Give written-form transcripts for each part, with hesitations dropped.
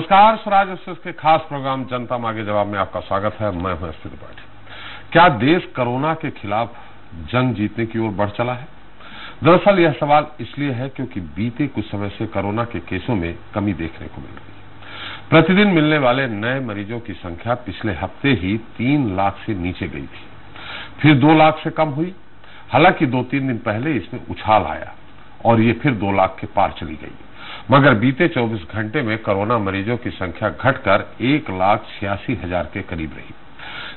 नमस्कार, स्वराज एक्सप्रेस के खास प्रोग्राम जनता मांगे जवाब में आपका स्वागत है। मैं हूं एस त्रिपाठी। क्या देश कोरोना के खिलाफ जंग जीतने की ओर बढ़ चला है? दरअसल यह सवाल इसलिए है क्योंकि बीते कुछ समय से कोरोना के केसों में कमी देखने को मिल रही है। प्रतिदिन मिलने वाले नए मरीजों की संख्या पिछले हफ्ते ही 3 लाख से नीचे गई थी, फिर 2 लाख से कम हुई। हालांकि 2-3 दिन पहले इसमें उछाल आया और ये फिर 2 लाख के पार चली गई, मगर बीते 24 घंटे में कोरोना मरीजों की संख्या घटकर 1,86,000 के करीब रही,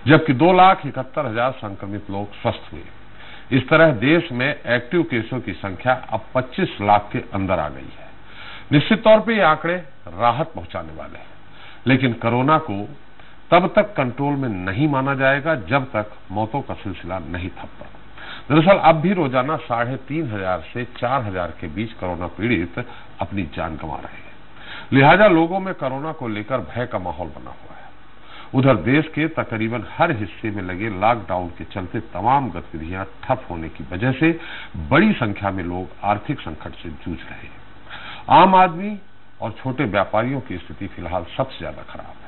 जबकि 2,71,000 संक्रमित लोग स्वस्थ हुए। इस तरह देश में एक्टिव केसों की संख्या अब 25 लाख के अंदर आ गई है। निश्चित तौर पर ये आंकड़े राहत पहुंचाने वाले हैं, लेकिन कोरोना को तब तक कंट्रोल में नहीं माना जाएगा जब तक मौतों का सिलसिला नहीं थमता। दरअसल अब भी रोजाना 3,500 से 4,000 के बीच कोरोना पीड़ित अपनी जान गंवा रहे हैं। लिहाजा लोगों में कोरोना को लेकर भय का माहौल बना हुआ है। उधर देश के तकरीबन हर हिस्से में लगे लॉकडाउन के चलते तमाम गतिविधियां ठप होने की वजह से बड़ी संख्या में लोग आर्थिक संकट से जूझ रहे हैं। आम आदमी और छोटे व्यापारियों की स्थिति फिलहाल सबसे ज्यादा खराब है।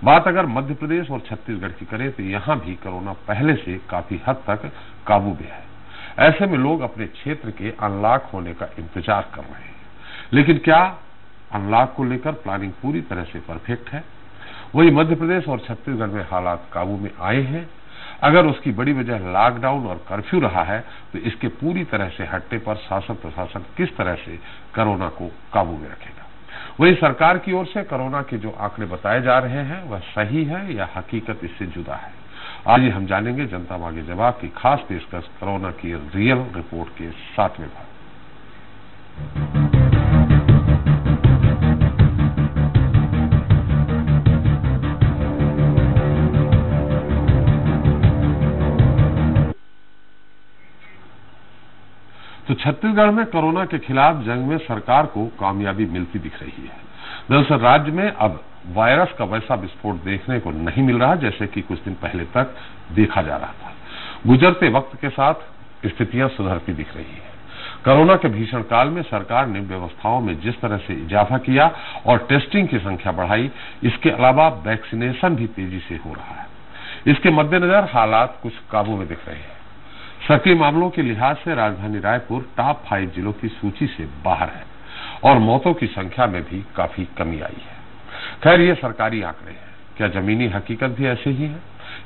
बात अगर मध्य प्रदेश और छत्तीसगढ़ की करें तो यहां भी कोरोना पहले से काफी हद तक काबू में है। ऐसे में लोग अपने क्षेत्र के अनलॉक होने का इंतजार कर रहे हैं, लेकिन क्या अनलॉक को लेकर प्लानिंग पूरी तरह से परफेक्ट है? वही मध्य प्रदेश और छत्तीसगढ़ में हालात काबू में आए हैं। अगर उसकी बड़ी वजह लॉकडाउन और कर्फ्यू रहा है तो इसके पूरी तरह से हटने पर शासन प्रशासन किस तरह से कोरोना को काबू में रखेगा? वही सरकार की ओर से कोरोना के जो आंकड़े बताए जा रहे हैं वह सही है या हकीकत इससे जुदा है? आज हम जानेंगे जनता मांगे जवाब की खास पेशकश कोरोना की रियल रिपोर्ट के 7वें भाग। तो छत्तीसगढ़ में कोरोना के खिलाफ जंग में सरकार को कामयाबी मिलती दिख रही है। दरअसल राज्य में अब वायरस का वैसा विस्फोट देखने को नहीं मिल रहा जैसे कि कुछ दिन पहले तक देखा जा रहा था। गुजरते वक्त के साथ स्थितियां सुधरती दिख रही है। कोरोना के भीषण काल में सरकार ने व्यवस्थाओं में जिस तरह से इजाफा किया और टेस्टिंग की संख्या बढ़ाई, इसके अलावा वैक्सीनेशन भी तेजी से हो रहा है। इसके मद्देनजर हालात कुछ काबू में दिख रहे हैं। सक्रिय मामलों के लिहाज से राजधानी रायपुर टॉप 5 जिलों की सूची से बाहर है और मौतों की संख्या में भी काफी कमी आई है। खैर ये सरकारी आंकड़े हैं, क्या जमीनी हकीकत भी ऐसे ही है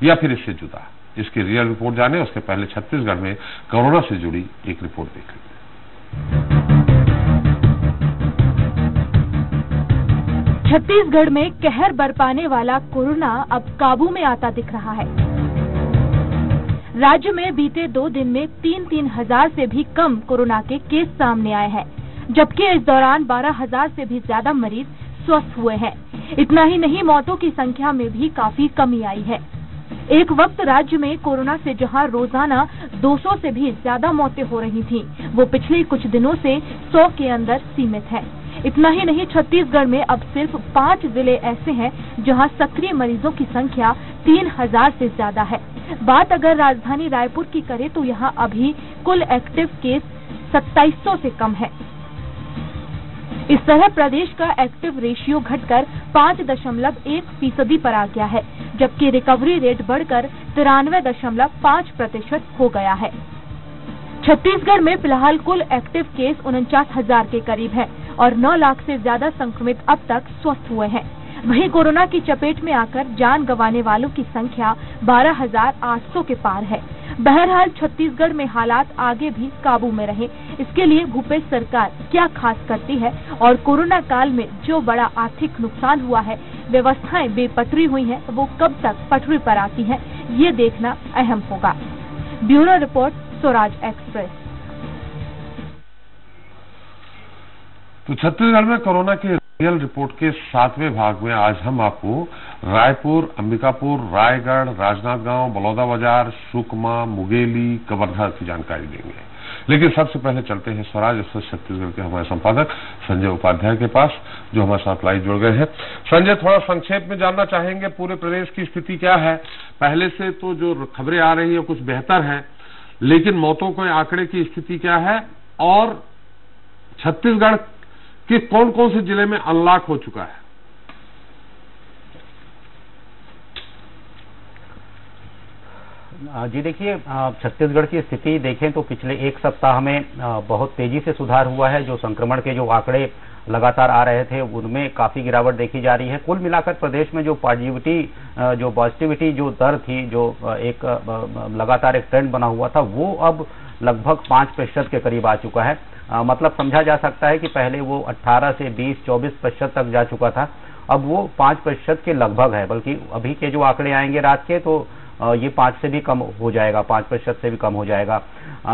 या फिर इससे जुदा? इसकी रियल रिपोर्ट जाने उसके पहले छत्तीसगढ़ में कोरोना से जुड़ी एक रिपोर्ट देख लेते हैं। छत्तीसगढ़ में कहर बरपाने वाला कोरोना अब काबू में आता दिख रहा है। राज्य में बीते 2 दिन में 3-3 हजार से भी कम कोरोना के केस सामने आए हैं, जबकि इस दौरान 12,000 से भी ज्यादा मरीज स्वस्थ हुए हैं। इतना ही नहीं, मौतों की संख्या में भी काफी कमी आई है। एक वक्त राज्य में कोरोना से जहां रोजाना 200 से भी ज्यादा मौतें हो रही थीं, वो पिछले कुछ दिनों से 100 के अंदर सीमित है। इतना ही नहीं, छत्तीसगढ़ में अब सिर्फ 5 जिले ऐसे हैं जहां सक्रिय मरीजों की संख्या 3,000 से ज्यादा है। बात अगर राजधानी रायपुर की करें तो यहां अभी कुल एक्टिव केस 2700 से कम है। इस तरह प्रदेश का एक्टिव रेशियो घटकर 5.1% पर आ गया है, जबकि रिकवरी रेट बढ़कर 93.5% हो गया है। छत्तीसगढ़ में फिलहाल कुल एक्टिव केस 49,000 के करीब है और 9 लाख से ज्यादा संक्रमित अब तक स्वस्थ हुए हैं। वहीं कोरोना की चपेट में आकर जान गंवाने वालों की संख्या 12,800 के पार है। बहरहाल छत्तीसगढ़ में हालात आगे भी काबू में रहे, इसके लिए भूपेश सरकार क्या खास करती है और कोरोना काल में जो बड़ा आर्थिक नुकसान हुआ है, व्यवस्थाएं बेपटरी हुई हैं, वो कब तक पटरी पर आती हैं, ये देखना अहम होगा। Bureau report, Swaraj express. तो छत्तीसगढ़ में कोरोना के रियल रिपोर्ट के 7वें भाग में आज हम आपको रायपुर, अंबिकापुर, रायगढ़, राजनांदगांव, बलौदाबाजार, सुकमा, मुंगेली, कवर्धा की जानकारी देंगे। लेकिन सबसे पहले चलते हैं स्वराज एक्सप्रेस छत्तीसगढ़ के हमारे संपादक संजय उपाध्याय के पास, जो हमारे साथ लाइव जुड़ गए हैं। संजय, थोड़ा संक्षेप में जानना चाहेंगे पूरे प्रदेश की स्थिति क्या है? पहले से तो जो खबरें आ रही है कुछ बेहतर है, लेकिन मौतों के आंकड़े की स्थिति क्या है और छत्तीसगढ़ कि कौन कौन से जिले में अनलॉक हो चुका है? जी देखिए, छत्तीसगढ़ की स्थिति देखें तो पिछले एक सप्ताह में बहुत तेजी से सुधार हुआ है। जो संक्रमण के जो आंकड़े लगातार आ रहे थे उनमें काफी गिरावट देखी जा रही है। कुल मिलाकर प्रदेश में जो पॉजिटिविटी जो दर थी, जो एक लगातार एक ट्रेंड बना हुआ था, वो अब लगभग 5% के करीब आ चुका है। मतलब समझा जा सकता है कि पहले वो 18 से 20-24% तक जा चुका था, अब वो 5% के लगभग है। बल्कि अभी के जो आंकड़े आएंगे रात के तो ये 5 से भी कम हो जाएगा, 5% से भी कम हो जाएगा।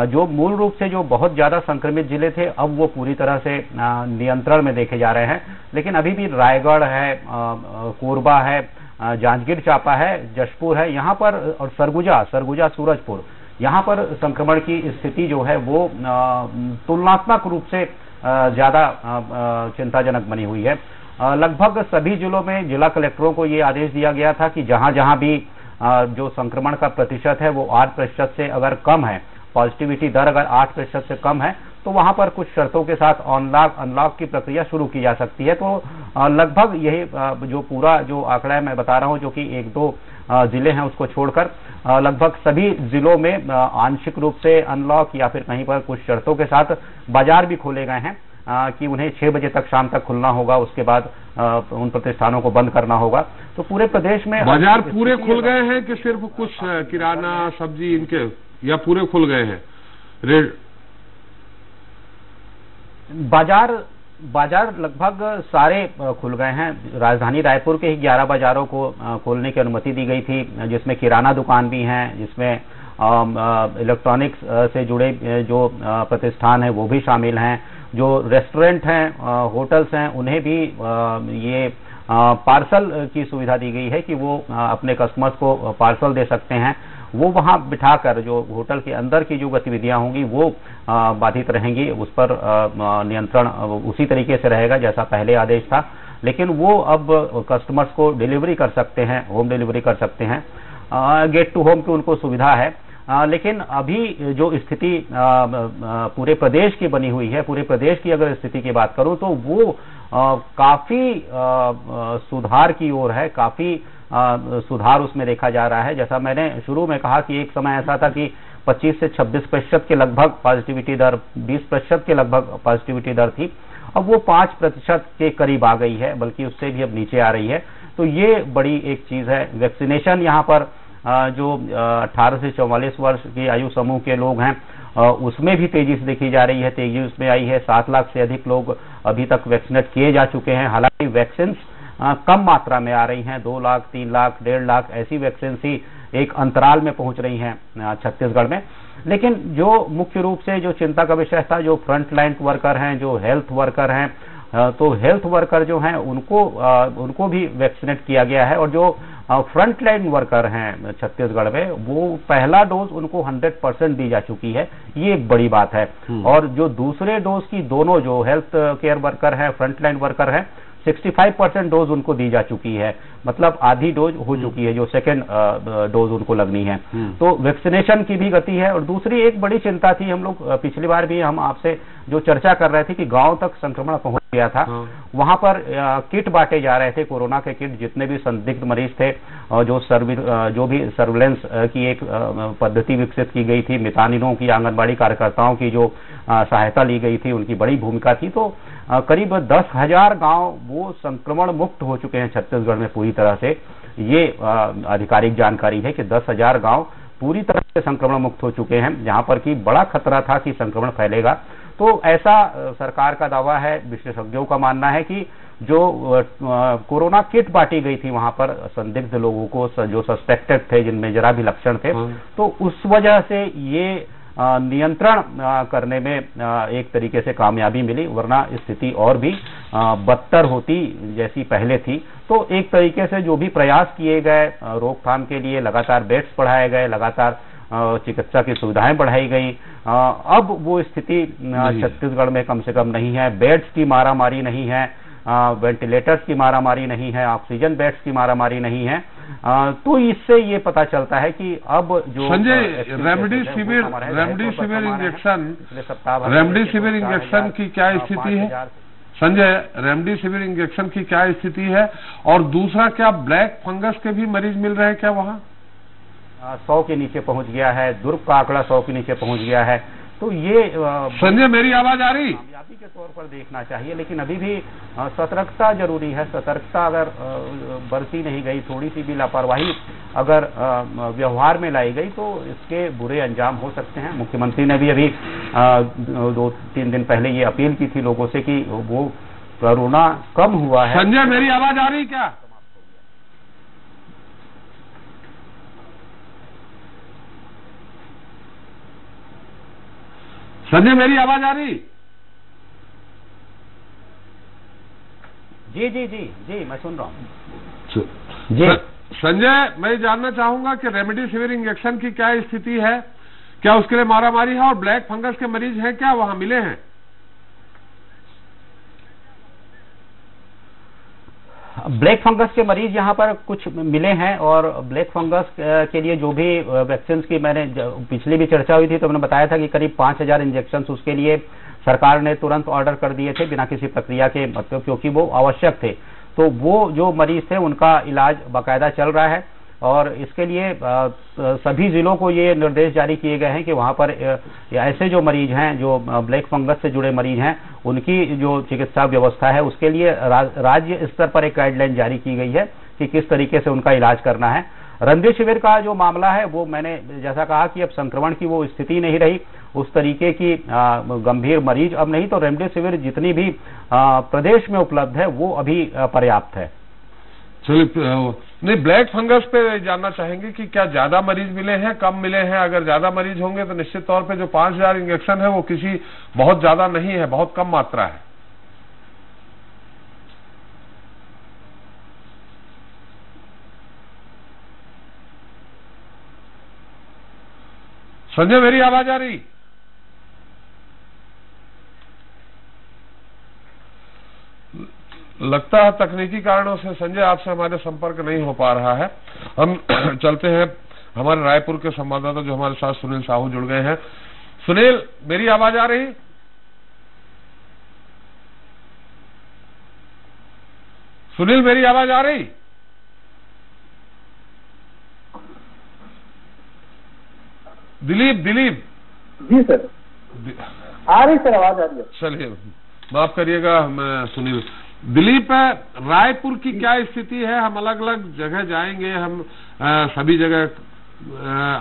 जो मूल रूप से जो बहुत ज्यादा संक्रमित जिले थे अब वो पूरी तरह से नियंत्रण में देखे जा रहे हैं। लेकिन अभी भी रायगढ़ है, कोरबा है, जांजगीर चांपा है, जशपुर है, यहाँ पर, और सरगुजा सूरजपुर, यहाँ पर संक्रमण की स्थिति जो है वो तुलनात्मक रूप से ज्यादा चिंताजनक बनी हुई है। लगभग सभी जिलों में जिला कलेक्टरों को ये आदेश दिया गया था कि जहां जहां भी जो संक्रमण का प्रतिशत है वो 8% से अगर कम है, पॉजिटिविटी दर अगर 8% से कम है, तो वहां पर कुछ शर्तों के साथ अनलॉक की प्रक्रिया शुरू की जा सकती है। तो लगभग यही जो पूरा जो आंकड़ा है मैं बता रहा हूं, जो कि 1-2 जिले हैं उसको छोड़कर लगभग सभी जिलों में आंशिक रूप से अनलॉक या फिर कहीं पर कुछ शर्तों के साथ बाजार भी खोले गए हैं कि उन्हें 6 बजे तक शाम तक खुलना होगा, उसके बाद उन प्रतिष्ठानों को बंद करना होगा। तो पूरे प्रदेश में बाजार पूरे खुल गए हैं कि सिर्फ कुछ किराना सब्जी इनके, या पूरे खुल गए हैं? बाजार लगभग सारे खुल गए हैं। राजधानी रायपुर के ही 11 बाजारों को खोलने की अनुमति दी गई थी, जिसमें किराना दुकान भी हैं, जिसमें इलेक्ट्रॉनिक्स से जुड़े जो प्रतिष्ठान हैं वो भी शामिल हैं। जो रेस्टोरेंट हैं, होटल्स हैं, उन्हें भी ये पार्सल की सुविधा दी गई है कि वो अपने कस्टमर्स को पार्सल दे सकते हैं। वो वहां बिठाकर जो होटल के अंदर की जो गतिविधियां होंगी वो बाधित रहेंगी, उस पर नियंत्रण उसी तरीके से रहेगा जैसा पहले आदेश था। लेकिन वो अब कस्टमर्स को डिलीवरी कर सकते हैं, होम डिलीवरी कर सकते हैं, गेट टू होम की उनको सुविधा है। लेकिन अभी जो स्थिति पूरे प्रदेश की बनी हुई है, पूरे प्रदेश की अगर स्थिति की बात करूं तो वो काफी सुधार की ओर है, काफी सुधार उसमें देखा जा रहा है। जैसा मैंने शुरू में कहा कि एक समय ऐसा था कि 25 से 26% के लगभग पॉजिटिविटी दर, 20% के लगभग पॉजिटिविटी दर थी, अब वो 5% के करीब आ गई है, बल्कि उससे भी अब नीचे आ रही है। तो ये बड़ी एक चीज है। वैक्सीनेशन यहाँ पर जो 18 से 44 वर्ष की आयु समूह के लोग हैं उसमें भी तेजी से देखी जा रही है, तेजी उसमें आई है। 7 लाख से अधिक लोग अभी तक वैक्सीनेट किए जा चुके हैं। हालांकि वैक्सीन कम मात्रा में आ रही हैं, 2 लाख, 3 लाख, 1.5 लाख ऐसी वैक्सीन ही एक अंतराल में पहुंच रही हैं छत्तीसगढ़ में। लेकिन जो मुख्य रूप से जो चिंता का विषय था, जो फ्रंट लाइन वर्कर हैं, जो हेल्थ वर्कर हैं, तो हेल्थ वर्कर जो हैं उनको भी वैक्सीनेट किया गया है। और जो फ्रंट लाइन वर्कर हैं छत्तीसगढ़ में, वो पहला डोज उनको 100% दी जा चुकी है, ये एक बड़ी बात है। और जो दूसरे डोज की दोनों जो हेल्थ केयर वर्कर हैं, फ्रंट लाइन वर्कर हैं, 65% डोज उनको दी जा चुकी है, मतलब आधी डोज हो चुकी है, जो सेकेंड डोज उनको लगनी है। तो वैक्सीनेशन की भी गति है। और दूसरी एक बड़ी चिंता थी, हम लोग पिछली बार भी हम आपसे जो चर्चा कर रहे थे कि गांव तक संक्रमण पहुंच गया था, वहां पर किट बांटे जा रहे थे, कोरोना के किट, जितने भी संदिग्ध मरीज थे, जो भी सर्विलेंस की एक पद्धति विकसित की गई थी, मितानिनों की, आंगनबाड़ी कार्यकर्ताओं की जो सहायता ली गई थी, उनकी बड़ी भूमिका थी। तो करीब 10,000 गांव वो संक्रमण मुक्त हो चुके हैं छत्तीसगढ़ में पूरी तरह से। ये आधिकारिक जानकारी है कि 10,000 गांव पूरी तरह से संक्रमण मुक्त हो चुके हैं, जहां पर कि बड़ा खतरा था कि संक्रमण फैलेगा। तो ऐसा सरकार का दावा है, विशेषज्ञों का मानना है कि जो कोरोना किट बांटी गई थी वहां पर संदिग्ध लोगों को, जो सस्पेक्टेड थे, जिनमें जरा भी लक्षण थे, तो उस वजह से ये नियंत्रण करने में एक तरीके से कामयाबी मिली, वरना स्थिति और भी बदतर होती जैसी पहले थी। तो एक तरीके से जो भी प्रयास किए गए रोकथाम के लिए, लगातार बेड्स बढ़ाए गए, लगातार चिकित्सा की सुविधाएं बढ़ाई गई, अब वो स्थिति छत्तीसगढ़ में कम से कम नहीं है। बेड्स की मारामारी नहीं है, वेंटिलेटर्स की मारामारी नहीं है, ऑक्सीजन बेड्स की मारामारी नहीं है। तो इससे ये पता चलता है कि अब जो संजय, रेमडेसिविर इंजेक्शन की क्या स्थिति है? संजय, रेमडेसिविर इंजेक्शन की क्या स्थिति है? और दूसरा, क्या ब्लैक फंगस के भी मरीज मिल रहे हैं क्या वहां? 100 के नीचे पहुंच गया है, दुर्ग का आंकड़ा 100 के नीचे पहुंच गया है। तो ये संजय मेरी आवाज आ रही? कामयाबी के तौर पर देखना चाहिए, लेकिन अभी भी सतर्कता जरूरी है। सतर्कता अगर बरती नहीं गई, थोड़ी सी भी लापरवाही अगर व्यवहार में लाई गई तो इसके बुरे अंजाम हो सकते हैं। मुख्यमंत्री ने भी अभी 2-3 दिन पहले ये अपील की थी लोगों से कि वो कोरोना कम हुआ है। संजय मेरी आवाज आ रही क्या? संजय मेरी आवाज आ रही? जी जी जी जी, मैं सुन रहा हूँ जी। संजय, मैं जानना चाहूंगा कि रेमडेसिविर इंजेक्शन की क्या स्थिति है, क्या उसके लिए मारामारी है, और ब्लैक फंगस के मरीज हैं क्या वहां मिले हैं? ब्लैक फंगस के मरीज यहाँ पर कुछ मिले हैं, और ब्लैक फंगस के लिए जो भी वैक्सीन की मैंने पिछली भी चर्चा हुई थी तो मैंने बताया था कि करीब 5000 इंजेक्शन उसके लिए सरकार ने तुरंत ऑर्डर कर दिए थे बिना किसी प्रक्रिया के, मतलब क्योंकि वो आवश्यक थे। तो वो जो मरीज थे उनका इलाज बाकायदा चल रहा है, और इसके लिए सभी जिलों को ये निर्देश जारी किए गए हैं कि वहां पर ऐसे जो मरीज हैं, जो ब्लैक फंगस से जुड़े मरीज हैं, उनकी जो चिकित्सा व्यवस्था है उसके लिए राज्य स्तर पर एक गाइडलाइन जारी की गई है कि किस तरीके से उनका इलाज करना है। रेमडेसिविर का जो मामला है वो मैंने जैसा कहा कि अब संक्रमण की वो स्थिति नहीं रही, उस तरीके की गंभीर मरीज अब नहीं, तो रेमडेसिविर जितनी भी प्रदेश में उपलब्ध है वो अभी पर्याप्त है। चलिए, नहीं, ब्लैक फंगस पे जानना चाहेंगे कि क्या ज्यादा मरीज मिले हैं, कम मिले हैं? अगर ज्यादा मरीज होंगे तो निश्चित तौर पे जो 5000 इंजेक्शन है वो किसी बहुत ज्यादा नहीं है, बहुत कम मात्रा है। संजय मेरी आवाज आ रही? लगता है तकनीकी कारणों से संजय आपसे हमारे संपर्क नहीं हो पा रहा है। हम चलते हैं हमारे रायपुर के संवाददाता जो हमारे साथ सुनील साहू जुड़ गए हैं। सुनील मेरी आवाज आ रही? सुनील मेरी आवाज आ रही? दिलीप जी सर, आ रही सर, आवाज आ रही है। चलिए, माफ करिएगा, मैं सुनील। दिलीप, रायपुर की क्या स्थिति है? हम अलग अलग जगह जाएंगे, हम सभी जगह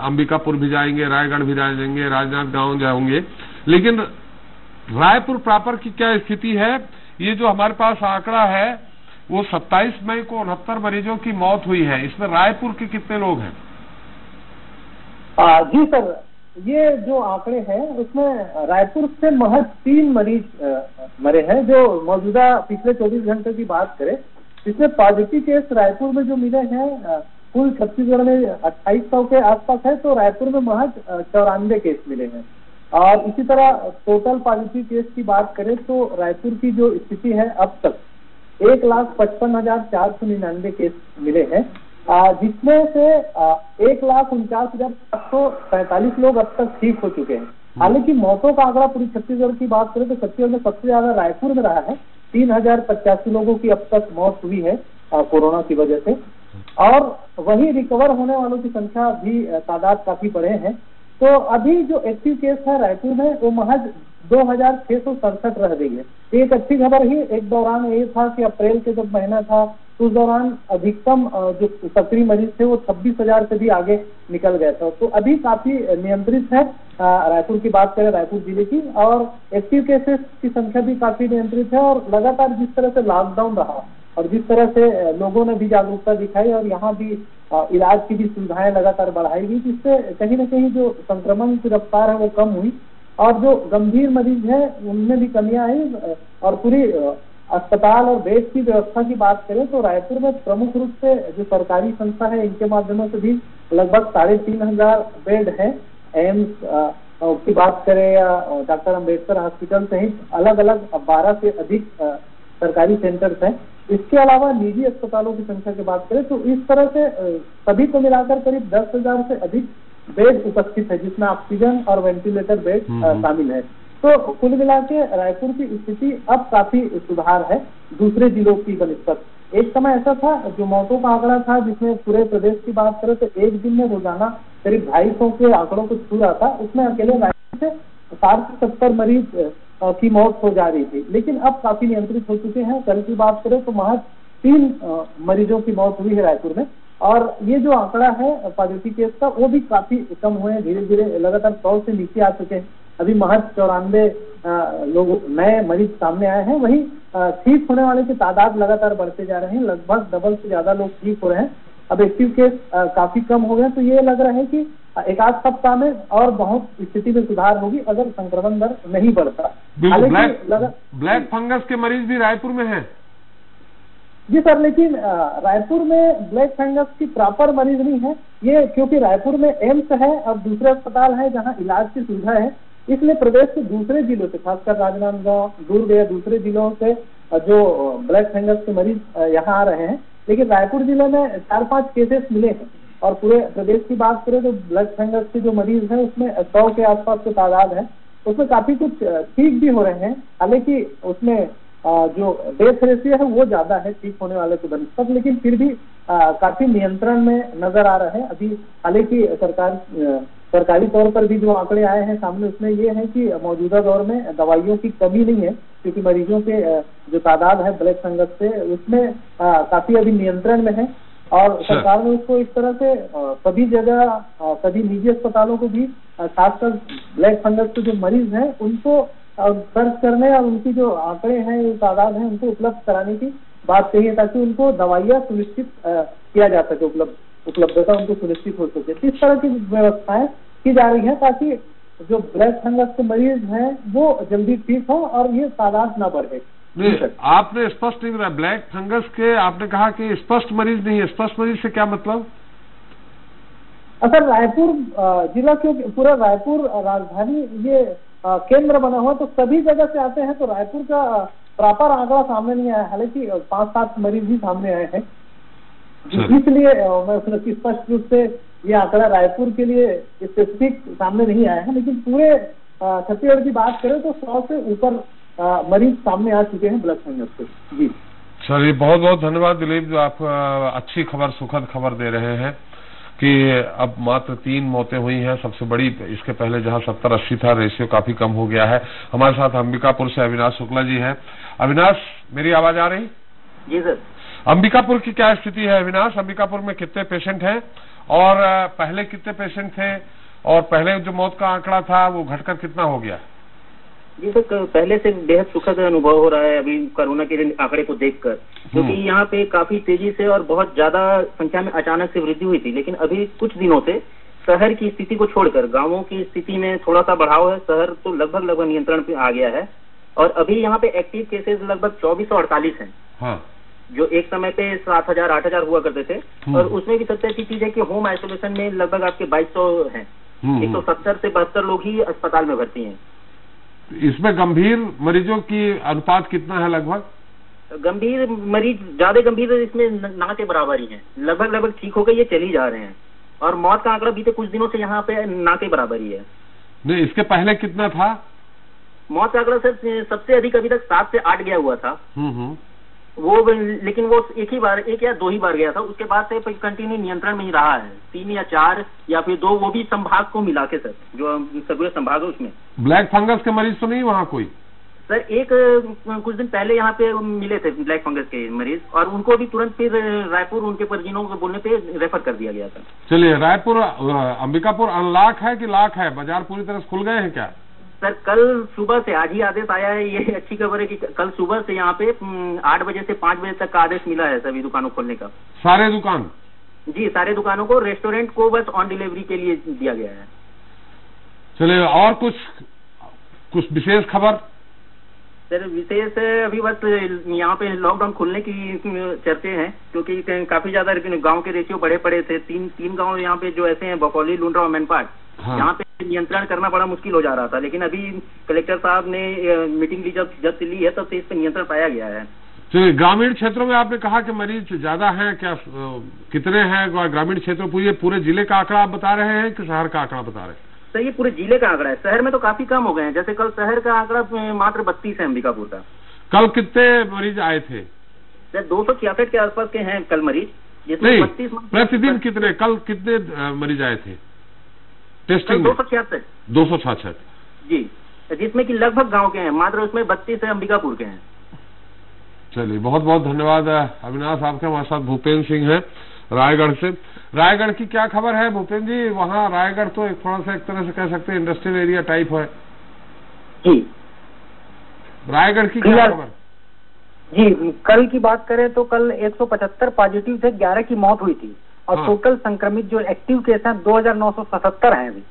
अंबिकापुर भी जाएंगे, रायगढ़ भी जाएंगे, राजनांदगांव जाएंगे, लेकिन रायपुर प्रॉपर की क्या स्थिति है? ये जो हमारे पास आंकड़ा है वो 27 मई को 69 मरीजों की मौत हुई है, इसमें रायपुर के कितने लोग हैं? जी सर, ये जो आंकड़े हैं उसमें रायपुर से महज 3 मरीज मरे हैं। जो मौजूदा पिछले 24 घंटे की बात करें, इसमें पॉजिटिव केस रायपुर में जो मिले हैं कुल छत्तीसगढ़ में 2800 के आसपास है, तो रायपुर में महज 94 केस मिले हैं। और इसी तरह टोटल पॉजिटिव केस की बात करें तो रायपुर की जो स्थिति है अब तक 1,55,499 केस मिले हैं, जिसमें से 1,49,745 लोग अब तक ठीक हो चुके हैं। हालांकि मौतों का आंकड़ा पूरी छत्तीसगढ़ की बात करें तो छत्तीसगढ़ में सबसे ज्यादा रायपुर में रहा है, 3085 लोगों की अब तक मौत हुई है कोरोना की वजह से, और वहीं रिकवर होने वालों की संख्या भी तादाद काफी बढ़े हैं। तो अभी जो एक्टिव केस है रायपुर में वो महज 2667 रह गई है। एक अच्छी खबर ही एक दौरान ये था कि अप्रैल के जब महीना था उस दौरान अधिकतम जो सक्रिय मरीज थे वो 26,000 से भी आगे निकल गया था। तो अभी काफी नियंत्रित है रायपुर की बात करें, रायपुर जिले की, और एक्टिव केसेस की संख्या भी काफी नियंत्रित है। और लगातार जिस तरह से लॉकडाउन रहा और जिस तरह से लोगों ने भी जागरूकता दिखाई और यहाँ भी इलाज की भी सुविधाएं लगातार बढ़ाई गई, जिससे कहीं न कहीं जो संक्रमण की रफ्तार है वो कम हुई और जो गंभीर मरीज है उनमें भी कमियां आई। और पूरी अस्पताल और बेड की व्यवस्था की बात करें तो रायपुर में प्रमुख रूप से जो सरकारी संस्था है इनके माध्यमों से भी लगभग 3,500 बेड है। एम्स की बात करें या डॉक्टर अंबेडकर हॉस्पिटल सहित अलग अलग 12 से अधिक सरकारी सेंटर्स हैं। इसके अलावा निजी अस्पतालों की संख्या की बात करें तो इस तरह से सभी को मिलाकर करीब 10,000 से अधिक बेड उपस्थित है, जिसमें ऑक्सीजन और वेंटिलेटर बेड शामिल है। तो कुल मिला के रायपुर की स्थिति अब काफी सुधार है दूसरे जिलों की बनिस्बत। एक समय ऐसा था जो मौतों का आंकड़ा था जिसमें पूरे प्रदेश की बात करें तो एक दिन में रोजाना करीब 250 के आंकड़ों को छू रहा था, उसमें अकेले रायपुर से 60 से 70 मरीज की मौत हो जा रही थी, लेकिन अब काफी नियंत्रित हो चुके हैं। कल की बात करें तो महज 3 मरीजों की मौत हुई है रायपुर में, और ये जो आंकड़ा है पॉजिटिव केस का वो भी काफी कम हुए हैं, धीरे धीरे लगातार 100 से नीचे आ चुके हैं। अभी महज 94 लोग नए मरीज सामने आए हैं। वहीं ठीक होने वाले की तादाद लगातार बढ़ते जा रहे हैं, लगभग डबल से ज्यादा लोग ठीक हो रहे हैं। अब एक्टिव केस काफी कम हो गए, तो ये लग रहा है कि एक आध सप्ताह में और बहुत स्थिति में सुधार होगी अगर संक्रमण दर नहीं बढ़ता। ब्लैक फंगस के मरीज भी रायपुर में हैं? जी सर, लेकिन रायपुर में ब्लैक फंगस की प्रॉपर मरीज नहीं है ये, क्योंकि रायपुर में एम्स है और दूसरे अस्पताल है जहां इलाज की सुविधा है, इसलिए प्रदेश के दूसरे जिलों से, खासकर राजनांदगांव, दुर्ग या दूसरे जिलों से जो ब्लैक फंगस के मरीज यहाँ आ रहे हैं। लेकिन रायपुर जिले में 4-5 केसेस मिले हैं, और पूरे प्रदेश की बात करें तो ब्लैक फंगस के जो मरीज हैं उसमें 100 के आसपास की तादाद है। उसमें काफी कुछ ठीक भी हो रहे हैं, हालांकि उसमें जो डेथ रेशियो है वो ज्यादा है ठीक होने वाले के बनस्पत, लेकिन फिर भी काफी नियंत्रण में नजर आ रहे हैं अभी। हालांकि सरकारी तौर पर भी जो आंकड़े आए हैं सामने, उसमें ये है कि मौजूदा दौर में दवाइयों की कमी नहीं है, क्योंकि मरीजों के जो तादाद है ब्लैक फंगस से उसमें काफी अभी नियंत्रण में है। और सरकार ने उसको इस तरह से सभी जगह सभी निजी अस्पतालों को भी खासकर ब्लैक फंगस के जो मरीज हैं उनको सर्च करने और उनकी जो आंकड़े हैं, तादाद है, उनको उपलब्ध कराने की बात कही है, ताकि उनको दवाइयाँ सुनिश्चित किया जा सके, उपलब्धता उनको सुनिश्चित हो सके। इस तरह की व्यवस्थाएं की जा रही है ताकि जो ब्लैक फंगस के मरीज हैं वो जल्दी ठीक हो और ये तादाद ना बढ़े। आपने स्पष्ट नहीं बताया, ब्लैक फंगस के आपने कहा कि स्पष्ट मरीज नहीं है, स्पष्ट मरीज से क्या मतलब? सर, रायपुर जिला, क्योंकि पूरा रायपुर राजधानी ये केंद्र बना हुआ, तो सभी जगह से आते हैं, तो रायपुर का प्रॉपर आंकड़ा सामने नहीं आया। हालांकि 5-7 मरीज भी सामने आए हैं, इसलिए मैं स्पष्ट रूप से ये आंकड़ा रायपुर के लिए स्पेसिफिक सामने नहीं आया है। लेकिन पूरे छत्तीसगढ़ की बात करें तो 100 से ऊपर मरीज सामने आ चुके हैं ब्लैक फंगस से। जी चलिए, बहुत बहुत धन्यवाद दिलीप, जो आप अच्छी खबर, सुखद खबर दे रहे हैं कि अब मात्र 3 मौतें हुई हैं। सबसे बड़ी, इसके पहले जहां 70-80 था, रेशियो काफी कम हो गया है। हमारे साथ अंबिकापुर से अविनाश शुक्ला जी हैं। अविनाश, मेरी आवाज आ रही? जी सर। अंबिकापुर की क्या स्थिति है अविनाश? अंबिकापुर में कितने पेशेंट हैं और पहले कितने पेशेंट थे, और पहले जो मौत का आंकड़ा था वो घटकर कितना हो गया? जी सर, पहले से बेहद सुखद अनुभव हो रहा है अभी कोरोना के आंकड़े को देखकर, क्योंकि यहाँ पे काफी तेजी से और बहुत ज्यादा संख्या में अचानक से वृद्धि हुई थी। लेकिन अभी कुछ दिनों से शहर की स्थिति को छोड़कर गांवों की स्थिति में थोड़ा सा बढ़ाव है। शहर तो लगभग नियंत्रण पे आ गया है, और अभी यहाँ पे एक्टिव केसेस लगभग 2448 हैं। हाँ। जो एक समय पे 7000-8000 हुआ करते थे, और उसमें भी सबसे अच्छी चीज है कि होम आइसोलेशन में लगभग आपके 2200 हैं। 170 से 72 लोग ही अस्पताल में भर्ती हैं। इसमें गंभीर मरीजों की अनुपात कितना है? लगभग गंभीर मरीज, ज्यादा गंभीर इसमें ना के बराबर ही है। लगभग ठीक हो गए, ये चल ही जा रहे हैं। और मौत का आंकड़ा बीते कुछ दिनों से यहाँ पे ना के बराबर ही है। नहीं, इसके पहले कितना था मौत का आंकड़ा? सर, सबसे अधिक अभी तक 7 से 8 गया हुआ था वो, लेकिन वो एक या 2 ही बार गया था। उसके बाद से कंटिन्यू नियंत्रण में ही रहा है। 3 या 4 या फिर 2, वो भी संभाग को मिला के सर, जो सभी संभाग है उसमें। ब्लैक फंगस के मरीज तो नहीं वहाँ कोई? सर, एक कुछ दिन पहले यहाँ पे मिले थे ब्लैक फंगस के मरीज, और उनको भी तुरंत फिर रायपुर उनके परिजनों को बोलने पे रेफर कर दिया गया था। चलिए, रायपुर, अंबिकापुर अनलॉक है कि लॉक है? बाजार पूरी तरह खुल गए हैं क्या? सर, कल सुबह से, आज ही आदेश आया है। ये अच्छी खबर है कि कल सुबह से यहाँ पे 8 बजे से 5 बजे तक का आदेश मिला है सभी दुकानों खोलने का। सारे दुकान? जी, सारे दुकानों को, रेस्टोरेंट को बस ऑन डिलीवरी के लिए दिया गया है। चलिए, और कुछ विशेष खबर? सर, विशेष अभी बस यहाँ पे लॉकडाउन खुलने की चर्चे हैं, क्योंकि काफी ज्यादा गांव के रेशियो बढ़े पड़े थे। 3 गांव यहाँ पे जो ऐसे हैं, बकौली, लुंड्रा और मैनपाट, यहाँ पे नियंत्रण करना बड़ा मुश्किल हो जा रहा था। लेकिन अभी कलेक्टर साहब ने मीटिंग ली, जब से ली है तब से इस पर नियंत्रण पाया गया है। चलिए, ग्रामीण क्षेत्रों में आपने कहा कि मरीज ज्यादा हैं, क्या कितने हैं ग्रामीण क्षेत्रों? पूरे जिले का आंकड़ा आप बता रहे हैं कि शहर का आंकड़ा बता रहे हैं? सर, ये पूरे जिले का आंकड़ा है। शहर में तो काफी कम हो गए हैं। जैसे कल शहर का आंकड़ा मात्र 32 है अंबिकापुर का। कल कितने मरीज आए थे? सर, 266 के आसपास के हैं कल मरीज। नहीं, प्रतिदिन कितने, कल कितने मरीज आए थे? टेस्टिंग 266 जी, जिसमें कि लगभग गांव के हैं, मात्र उसमें 32 है अंबिकापुर के हैं। चलिए, बहुत बहुत धन्यवाद अविनाश आपके। हमारे साथ भूपेंद्र सिंह है रायगढ़ से। रायगढ़ की क्या खबर है भूपेंद्र जी? वहाँ रायगढ़ तो एक थोड़ा सा एक तरह से कह सकते हैं इंडस्ट्रियल एरिया टाइप है जी। रायगढ़ की क्या खबर? जी, कल की बात करें तो कल 175 पॉजिटिव थे, 11 की मौत हुई थी और हाँ। टोटल संक्रमित जो एक्टिव केस हैं 2977 हैं अभी।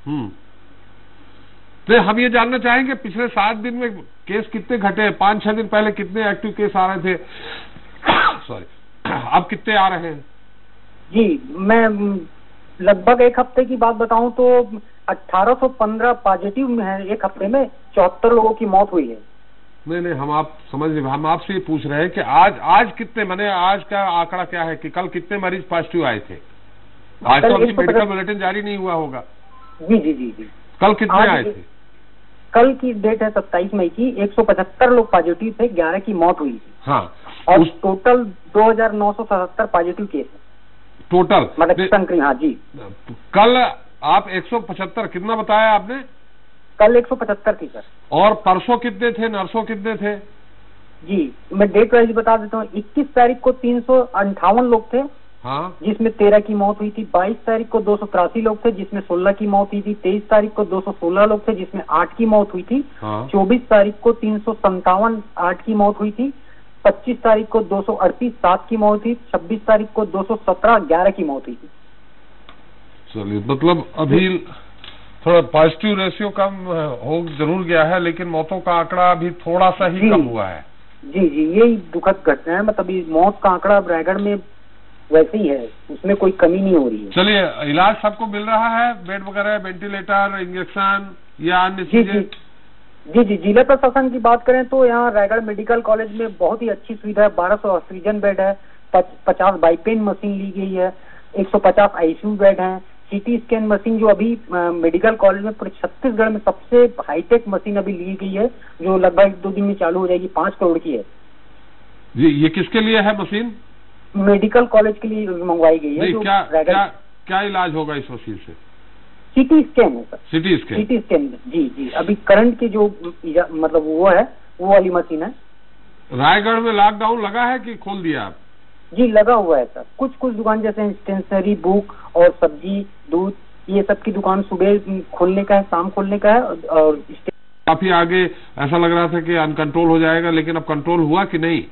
तो हम ये जानना चाहेंगे पिछले 7 दिन में केस कितने घटे? 5-6 दिन पहले कितने एक्टिव केस आ रहे थे, सॉरी, अब कितने आ रहे हैं? जी, मैं लगभग एक हफ्ते की बात बताऊं तो 1815 पॉजिटिव में है एक हफ्ते में, 74 लोगों की मौत हुई है। नहीं, हम आप समझ लीजिए, हम आपसे ये पूछ रहे हैं कि आज कितने, माने आज का आंकड़ा क्या है कि कल कितने मरीज पॉजिटिव आए थे? आज तो अभी मेडिकल बुलेटिन जारी नहीं हुआ होगा। जी जी जी जी। कल कितने आए थे? कल की डेट है 27 मई की, 175 लोग पॉजिटिव थे, 11 की मौत हुई थी। हाँ, और टोटल 2977 पॉजिटिव केस है टोटल, मतलब संक्रमित। हाँ जी। कल आप 175 कितना बताया आपने? कल 175 थी सर। और परसों कितने थे? नर्सों कितने थे? जी, मैं डेट वाइज बता देता हूँ। 21 तारीख को 358 लोग थे, हाँ, जिसमें 13 की मौत हुई थी। 22 तारीख को 283 लोग थे, जिसमें 16 की मौत हुई थी। 23 तारीख को 216 लोग थे, जिसमें 8 की मौत हुई थी। हाँ। 24 तारीख को 357 8 की मौत हुई थी। 25 तारीख को 238 7 की मौत हुई। 26 तारीख को 217 11 की मौत हुई थी। चलिए, मतलब अभी थोड़ा पॉजिटिव रेशियो कम हो जरूर गया है, लेकिन मौतों का आंकड़ा अभी थोड़ा सा ही कम हुआ है। जी जी, यही दुखद घटना है। मतलब मौत का आंकड़ा रायगढ़ में वैसे ही है, उसमें कोई कमी नहीं हो रही है। चलिए, इलाज सबको मिल रहा है? बेड वगैरह, वेंटिलेटर, इंजेक्शन या अन्य चीजें? जी जी, जिला प्रशासन की बात करें तो यहाँ रायगढ़ मेडिकल कॉलेज में बहुत ही अच्छी सुविधा है। 1200 ऑक्सीजन बेड है, 50 बाईपेन मशीन ली गई है, 150 आईसीयू बेड है, सीटी स्कैन मशीन जो अभी मेडिकल कॉलेज में पूरे छत्तीसगढ़ में सबसे हाईटेक मशीन अभी ली गई है, जो लगभग 1-2 दिन में चालू हो जाएगी, 5 करोड़ की है। जी, ये किसके लिए है मशीन? मेडिकल कॉलेज के लिए मंगवाई गई है। क्या इलाज होगा इस मशीन से? सीटी स्कैन है सर। CT scan. जी जी, अभी करंट की जो मतलब वो है, वो वाली मशीन है। रायगढ़ में लॉकडाउन लगा है कि खोल दिया आप? जी, लगा हुआ है सर। कुछ दुकान जैसे स्टेशनरी, बुक और सब्जी, दूध, ये सब की दुकान सुबह खोलने का है, शाम खोलने का है। और काफी आगे ऐसा लग रहा था कि अनकंट्रोल हो जाएगा, लेकिन अब कंट्रोल हुआ कि नहीं?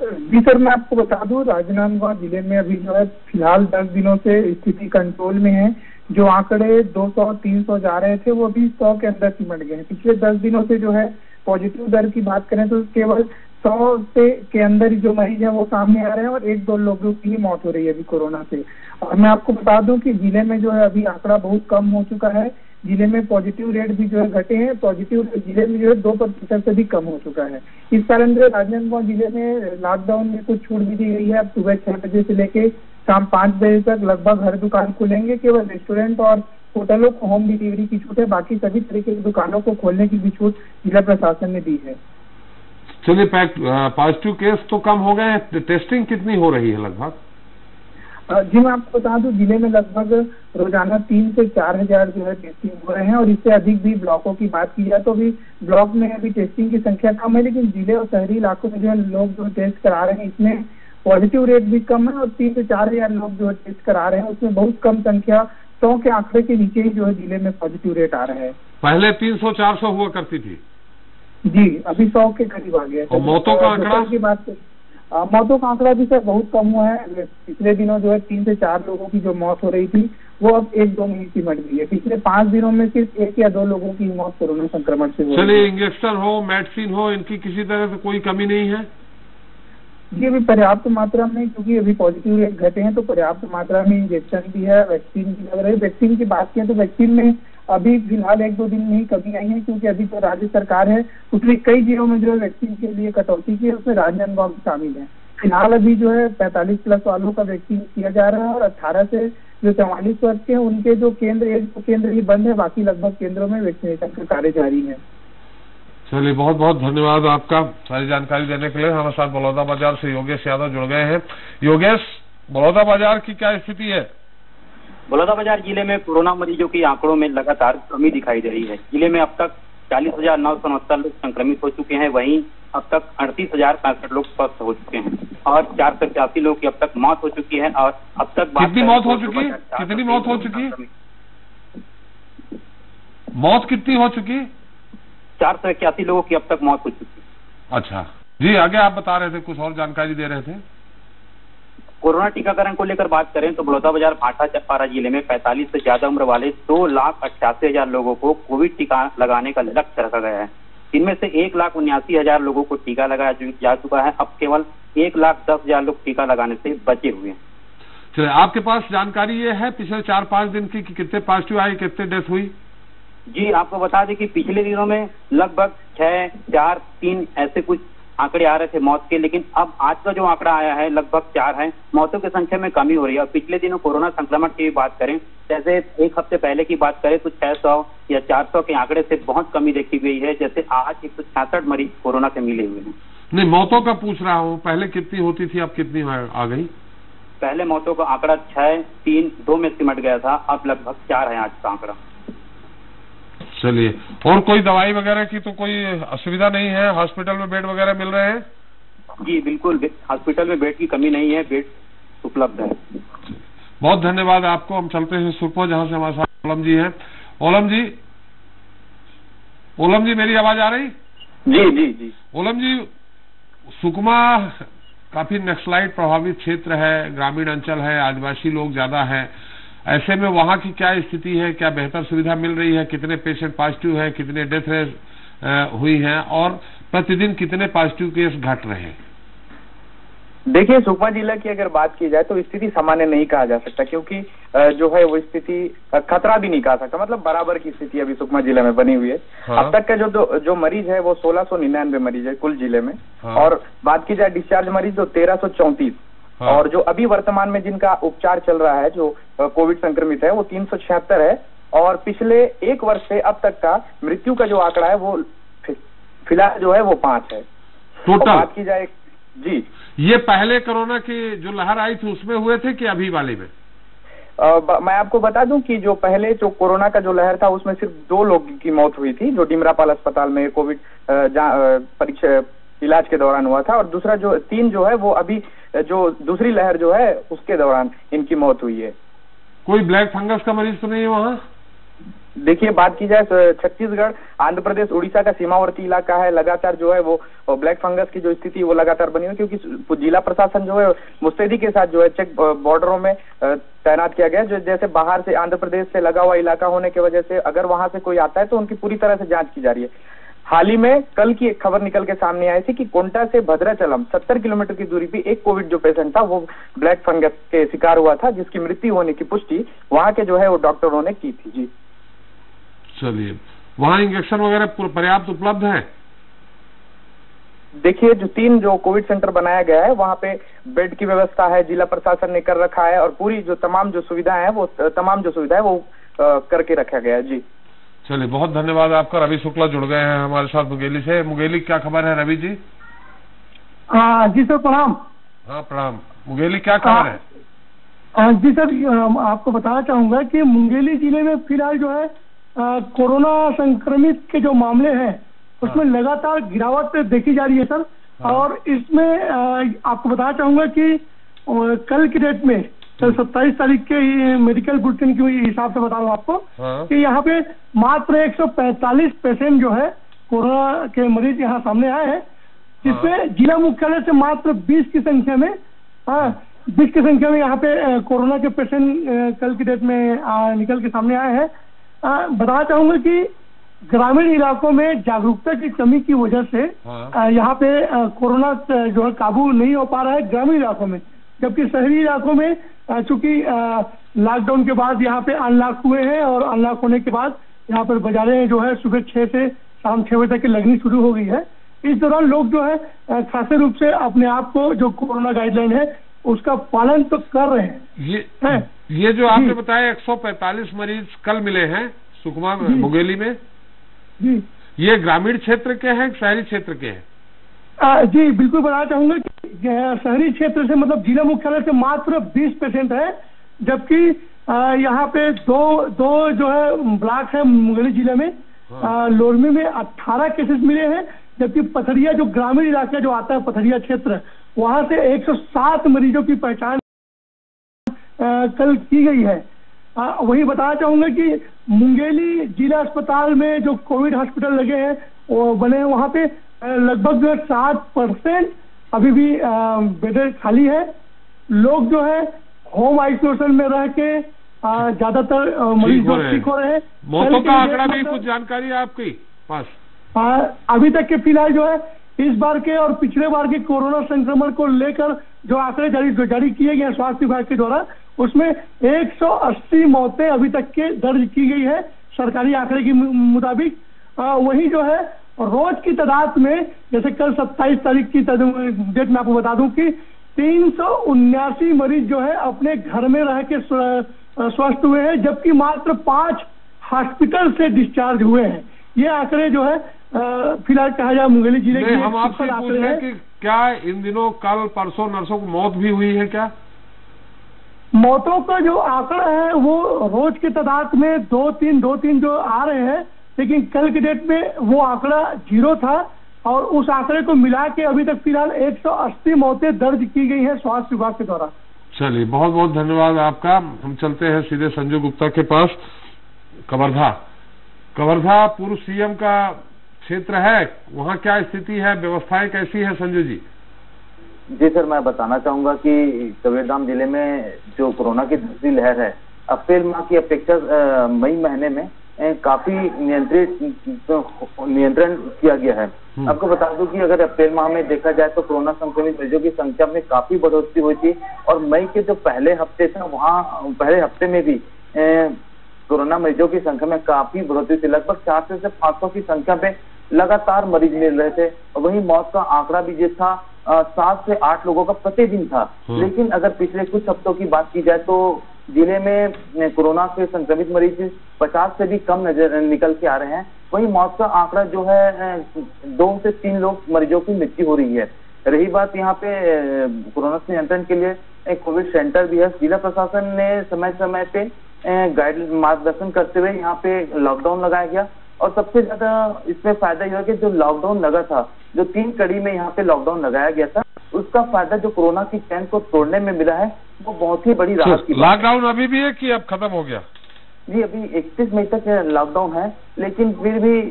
जी सर, मैं आपको बता दूं, राजनांदगांव जिले में अभी जो है फिलहाल 10 दिनों से स्थिति कंट्रोल में है। जो आंकड़े 200-300 जा रहे थे, वो अभी 100 के अंदर सिमट गए हैं। पिछले 10 दिनों से जो है पॉजिटिव दर की बात करें तो केवल 100 के अंदर ही जो मरीज है वो सामने आ रहे हैं और 1-2 लोगों की ही मौत हो रही है अभी कोरोना से। और मैं आपको बता दूं कि जिले में जो है अभी आंकड़ा बहुत कम हो चुका है। जिले में पॉजिटिव रेट भी जो है घटे हैं। पॉजिटिव जिले में जो है 2% से भी कम हो चुका है। इस कारण जो राजनांदगांव जिले में लॉकडाउन में कुछ छूट भी दी गई है। अब सुबह 6 बजे से लेके शाम 5 बजे तक लगभग हर दुकान खुलेंगे। केवल रेस्टोरेंट और होटलों को होम डिलीवरी की छूट है, बाकी सभी तरीके की दुकानों को खोलने की भी छूट जिला प्रशासन ने दी है। चलिए, पॉजिटिव केस तो कम हो गए हैं, टेस्टिंग कितनी हो रही है लगभग? जी, मैं आपको बता दूं, जिले में लगभग रोजाना 3 से 4 हजार जो है टेस्टिंग हो रहे हैं और इससे अधिक भी ब्लॉकों की बात की जाए तो भी ब्लॉक में अभी टेस्टिंग की संख्या कम है, लेकिन जिले और शहरी इलाकों में जो है लोग जो टेस्ट करा रहे हैं इसमें पॉजिटिव रेट भी कम है और 3 से 4 हजार लोग जो है टेस्ट करा रहे हैं, उसमें बहुत कम संख्या 100 के आंकड़े के नीचे ही जो है जिले में पॉजिटिव रेट आ रहा है। पहले 300-400 हुआ करती थी जी, अभी 100 के करीब आ गया। और मौतों का आंकड़ा की बात मौतों का आंकड़ा भी सर बहुत कम हुआ है। पिछले दिनों जो है 3 से 4 लोगों की जो मौत हो रही थी वो अब 1-2 में ही सिमट गई है। पिछले 5 दिनों में सिर्फ 1 या 2 लोगों की मौत कोरोना संक्रमण से हुई। चलिए, इंजेक्शन हो, मेडिसिन हो, इनकी किसी तरह से कोई कमी नहीं है? जी, अभी पर्याप्त मात्रा में, क्योंकि अभी पॉजिटिव रेट घटे हैं तो पर्याप्त मात्रा में इंजेक्शन भी है, वैक्सीन भी लग रही है। वैक्सीन की बात करें तो वैक्सीन में अभी फिलहाल 1-2 दिन में ही कमी आई है, क्योंकि अभी जो राज्य सरकार है उसने कई जिलों में जो है वैक्सीन के लिए कटौती की है, उसमें राजनांदगांव भी शामिल है। फिलहाल अभी जो है 45+ वालों का वैक्सीन किया जा रहा है और 18 से जो 44 वर्ष के हैं उनके जो केंद्र ही बंद है, बाकी लगभग केंद्रों में वैक्सीनेशन का कार्य जारी है। चलिए, बहुत बहुत धन्यवाद आपका सारी जानकारी देने के लिए। हमारे साथ बलौदाबाजार से योगेश यादव जुड़ गए हैं। योगेश, बलौदाबाजार की क्या स्थिति है? बलौदाबाजार जिले में कोरोना मरीजों की आंकड़ों में लगातार कमी दिखाई दे रही है। जिले में अब तक 40,969 लोग संक्रमित हो चुके हैं, वहीं अब तक 38,065 लोग स्वस्थ हो चुके हैं और 485 लोगों की अब तक मौत हो चुकी है। और अब तक कितनी मौत हो चुकी है? कितनी मौत हो चुकी है? मौत कितनी हो चुकी है? 481 लोगों की अब तक मौत हो चुकी है। अच्छा जी, आगे आप बता रहे थे, कुछ और जानकारी दे रहे थे। कोरोना टीकाकरण को लेकर बात करें तो बलौदाबाजार भाटा चपारा जिले में 45 से ज्यादा उम्र वाले 2,88,000 लोगों को कोविड टीका लगाने का लक्ष्य रखा गया है। इनमें से 1,79,000 लोगों को टीका लगाया जा चुका है। अब केवल 1,10,000 लोग टीका लगाने से बचे हुए हैं। चलिए, आपके पास जानकारी ये है पिछले 4-5 दिन की कि कितने पॉजिटिव आए, कितने डेथ हुई? जी, आपको बता दें कि पिछले दिनों में लगभग 6, 4, 3 ऐसे कुछ आंकड़े आ रहे थे मौत के, लेकिन अब आज का जो आंकड़ा आया है लगभग 4 है। मौतों की संख्या में कमी हो रही है। और पिछले दिनों कोरोना संक्रमण की बात करें, जैसे एक हफ्ते पहले की बात करें तो 600 या 400 के आंकड़े से बहुत कमी देखी गई है। जैसे आज 166 मरीज कोरोना से मिले हुए हैं। नहीं, मौतों का पूछ रहा हूँ, पहले कितनी होती थी, अब कितनी आ गई? पहले मौतों का आंकड़ा 6, 3, 2 में सिमट गया था, अब लगभग 4 है आज का आंकड़ा। चलिए, और कोई दवाई वगैरह की तो कोई असुविधा नहीं है? हॉस्पिटल में बेड वगैरह मिल रहे हैं? जी बिल्कुल, हॉस्पिटल में बेड की कमी नहीं है, बेड उपलब्ध है। बहुत धन्यवाद आपको। हम चलते हैं सुकमा, जहां से हमारे साथ ओलम जी हैं। ओलम जी, मेरी आवाज आ रही? जी जी जी। ओलम जी, सुकमा काफी नक्सलाइट प्रभावित क्षेत्र है, ग्रामीण अंचल है, आदिवासी लोग ज्यादा है। ऐसे में वहां की क्या स्थिति है? क्या बेहतर सुविधा मिल रही है? कितने पेशेंट पॉजिटिव है, कितने डेथ हुई हैं और प्रतिदिन कितने पॉजिटिव केस घट रहे हैं? देखिए, सुकमा जिला की अगर बात की जाए तो स्थिति सामान्य नहीं कहा जा सकता, क्योंकि जो है वो स्थिति खतरा भी नहीं कहा सकता। मतलब बराबर की स्थिति अभी सुकमा जिले में बनी हुई है। हाँ। अब तक का जो मरीज है वो 1699 मरीज है कुल जिले में। हाँ। और बात की जाए डिस्चार्ज मरीज तो 1334। हाँ। और जो अभी वर्तमान में जिनका उपचार चल रहा है, जो कोविड संक्रमित है, वो 376 है। और पिछले 1 वर्ष से अब तक का मृत्यु का जो आंकड़ा है वो फिलहाल जो है वो 5 है। टोटल बात की जाए जी, ये पहले कोरोना की जो लहर आई थी उसमें हुए थे कि अभी वाले में? मैं आपको बता दूं कि जो पहले जो कोरोना का जो लहर था उसमें सिर्फ 2 लोग की मौत हुई थी, जो डिमरापाल अस्पताल में कोविड परीक्षा इलाज के दौरान हुआ था। और दूसरा जो 3 जो है वो अभी जो दूसरी लहर जो है उसके दौरान इनकी मौत हुई है। कोई ब्लैक फंगस का मरीज तो नहीं है वहाँ? देखिए, बात की जाए छत्तीसगढ़, आंध्र प्रदेश, उड़ीसा का सीमावर्ती इलाका है। लगातार जो है वो ब्लैक फंगस की जो स्थिति वो लगातार बनी हुई, क्योंकि जिला प्रशासन जो है मुस्तैदी के साथ जो है चेक बॉर्डरों में तैनात किया गया है। जो जैसे बाहर से आंध्र प्रदेश से लगा हुआ इलाका होने की वजह से अगर वहां से कोई आता है तो उनकी पूरी तरह से जांच की जा रही है। हाल ही में कल की एक खबर निकल के सामने आई थी कि कोंटा से भद्राचलम 70 किलोमीटर की दूरी पे एक कोविड जो पेशेंट था वो ब्लैक फंगस के शिकार हुआ था, जिसकी मृत्यु होने की पुष्टि वहां के जो है वो डॉक्टरों ने की थी। जी चलिए, वहाँ इंजेक्शन वगैरह पर्याप्त उपलब्ध है? देखिए, जो 3 जो कोविड सेंटर बनाया गया है वहाँ पे बेड की व्यवस्था है, जिला प्रशासन ने कर रखा है। और पूरी जो तमाम जो सुविधाएं है वो करके रखा गया है। जी चलिए, बहुत धन्यवाद आपका। रवि शुक्ला जुड़ गए हैं हमारे साथ मुंगेली से। मुंगेली, क्या खबर है रवि जी? जी सर, प्रणाम। हाँ प्रणाम। मुंगेली क्या खबर है? जी सर, आपको बताना चाहूंगा कि मुंगेली जिले में फिलहाल जो है कोरोना संक्रमित के जो मामले हैं उसमें लगातार गिरावट देखी जा रही है सर। और इसमें आपको बताना चाहूंगा कि कल की डेट में कल 27 तारीख के मेडिकल बुलेटिन के हिसाब से बता रहा हूँ आपको कि यहाँ पे मात्र 145 पेशेंट जो है कोरोना के मरीज यहाँ सामने आए हैं, जिसमें जिला मुख्यालय से मात्र 20 की संख्या में 20 की संख्या में यहाँ पे कोरोना के पेशेंट कल की डेट में निकल के सामने आए हैं। बताना चाहूंगा कि ग्रामीण इलाकों में जागरूकता की कमी की वजह से यहाँ पे कोरोना जो है काबू नहीं हो पा रहा है ग्रामीण इलाकों में, जबकि शहरी इलाकों में चूंकि लॉकडाउन के बाद यहाँ पे अनलॉक हुए हैं और अनलॉक होने के बाद यहाँ पर बाजारें जो है सुबह 6 से शाम 6 बजे तक की लगनी शुरू हो गई है। इस दौरान लोग जो है खासे रूप से अपने आप को जो कोरोना गाइडलाइन है उसका पालन तो कर रहे हैं। ये जो आपने बताया 145 मरीज कल मिले हैं सुकमा मुंगेली में, जी ये ग्रामीण क्षेत्र के हैं, शहरी क्षेत्र के हैं? जी बिल्कुल बताना चाहूंगा कि शहरी क्षेत्र से मतलब जिला मुख्यालय से मात्र 20 पेशेंट है, जबकि यहाँ पे दो जो है ब्लॉक है मुंगेली जिले में। लोरमी में 18 केसेस मिले हैं, जबकि पथरिया जो ग्रामीण इलाका जो आता है पथरिया क्षेत्र, वहां से 107 मरीजों की पहचान कल की गई है। वही बताना चाहूंगा कि मुंगेली जिला अस्पताल में जो कोविड हॉस्पिटल लगे हैं वो बने हैं, वहां पे लगभग 60% अभी भी बेड खाली है। लोग जो है होम आइसोलेशन में रह के ज्यादातर मरीज ठीक हो रहे हैं। मौतों का आंकड़ा भी कुछ जानकारी है आपके पास? अभी तक के फिलहाल जो है इस बार के और पिछले बार के कोरोना संक्रमण को लेकर जो आंकड़े जारी किए गए हैं स्वास्थ्य विभाग के द्वारा, उसमें 180 मौतें अभी तक के दर्ज की गई है सरकारी आंकड़े के मुताबिक। वही जो है रोज की तादाद में, जैसे कल 27 तारीख की डेट में आपको बता दूं कि 379 मरीज जो है अपने घर में रह के स्वस्थ हुए हैं, जबकि मात्र 5 हॉस्पिटल से डिस्चार्ज हुए हैं। ये आंकड़े जो है फिलहाल कहा जाए मुंगेली जिले के। हम आपसे पूछ रहे हैं कि क्या इन दिनों कल परसों नर्सों को मौत भी हुई है क्या? मौतों का जो आंकड़ा है वो रोज की तादाद में 2-3 जो आ रहे हैं, लेकिन कल की डेट में वो आंकड़ा 0 था और उस आंकड़े को मिला के अभी तक फिलहाल 180 मौतें दर्ज की गई हैं स्वास्थ्य विभाग के द्वारा। चलिए, बहुत बहुत धन्यवाद आपका। हम चलते हैं सीधे संजय गुप्ता के पास। कवर्धा पूर्व सीएम का क्षेत्र है, वहाँ क्या स्थिति है, व्यवस्थाएं कैसी है संजय जी? जी सर, मैं बताना चाहूंगा कि कबीरधाम जिले में जो कोरोना की दूसरी लहर है, अप्रैल माह की अपेक्षा मई महीने में काफी नियंत्रण किया गया है। आपको बता दूं कि अगर अप्रैल माह में देखा जाए तो कोरोना संक्रमित मरीजों की संख्या में काफी बढ़ोतरी हुई थी और मई के जो पहले हफ्ते था, वहाँ पहले हफ्ते में भी कोरोना मरीजों की संख्या में काफी बढ़ोतरी थी। लगभग 400 से 500 की संख्या पे लगातार मरीज मिल रहे थे और वहीं मौत का आंकड़ा भी जो था 7 से 8 लोगों का प्रतिदिन था। लेकिन अगर पिछले कुछ हफ्तों की बात की जाए तो जिले में कोरोना से संक्रमित मरीज 50 से भी कम निकल के आ रहे हैं। वहीं मौत का आंकड़ा जो है 2 से 3 लोग मरीजों की मृत्यु हो रही है। रही बात यहाँ पे कोरोना से नियंत्रण के लिए एक कोविड सेंटर भी है। जिला प्रशासन ने समय समय पे गाइड मार्गदर्शन करते हुए यहाँ पे लॉकडाउन लगाया गया और सबसे ज्यादा इसमें फायदा यह है कि जो लॉकडाउन लगा था, जो 3 कड़ी में यहाँ पे लॉकडाउन लगाया गया था, उसका फायदा जो कोरोना की चैन को तोड़ने में मिला है वो बहुत ही बड़ी राहत की। लॉकडाउन अभी भी है कि अब खत्म हो गया? जी, अभी 31 मई तक लॉकडाउन है, लेकिन फिर भी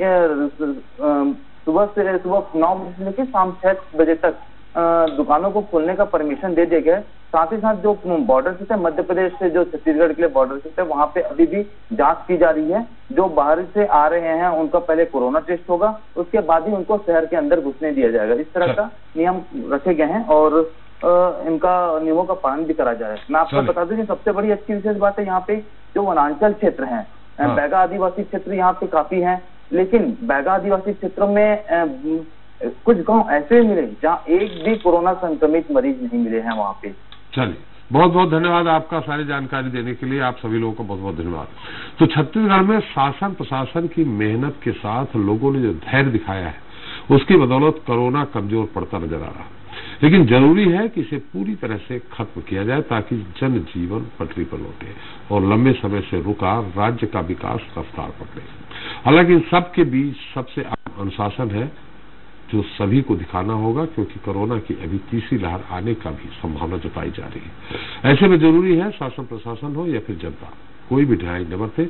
सुबह 9 बजे से लेकर शाम 6 बजे तक दुकानों को खोलने का परमिशन दे दिया गया है। साथ ही साथ जो बॉर्डर से मध्य प्रदेश से जो छत्तीसगढ़ के लिए बॉर्डर से वहाँ पे अभी भी जांच की जा रही है। जो बाहर से आ रहे हैं उनका पहले कोरोना टेस्ट होगा, उसके बाद ही उनको शहर के अंदर घुसने दिया जाएगा। इस तरह का नियम रखे गए हैं और इनका नियमों का पालन भी करा जा रहा है। मैं आपको बता दूं कि सबसे बड़ी अच्छी विशेष बात है यहाँ पे जो वनांचल क्षेत्र है, बैगा आदिवासी क्षेत्र यहाँ पे काफी है, लेकिन बैगा आदिवासी क्षेत्रों में कुछ गांव ऐसे मिले जहाँ एक भी कोरोना संक्रमित मरीज नहीं मिले हैं वहाँ पे। चलिए, बहुत बहुत धन्यवाद आपका सारी जानकारी देने के लिए। आप सभी लोगों को बहुत बहुत धन्यवाद। तो छत्तीसगढ़ में शासन प्रशासन की मेहनत के साथ लोगों ने जो धैर्य दिखाया है, उसकी बदौलत कोरोना कमजोर पड़ता नजर आ रहा है। लेकिन जरूरी है कि इसे पूरी तरह से खत्म किया जाए ताकि जनजीवन पटरी पर लौटे और लंबे समय से रुका राज्य का विकास रफ्तार पकड़े। हालांकि इन सबके बीच सबसे अहम अनुशासन है जो सभी को दिखाना होगा, क्योंकि कोरोना की अभी तीसरी लहर आने का भी संभावना जताई जा रही है। ऐसे में जरूरी है शासन प्रशासन हो या फिर जनता, कोई भी ढिलाई न बरते।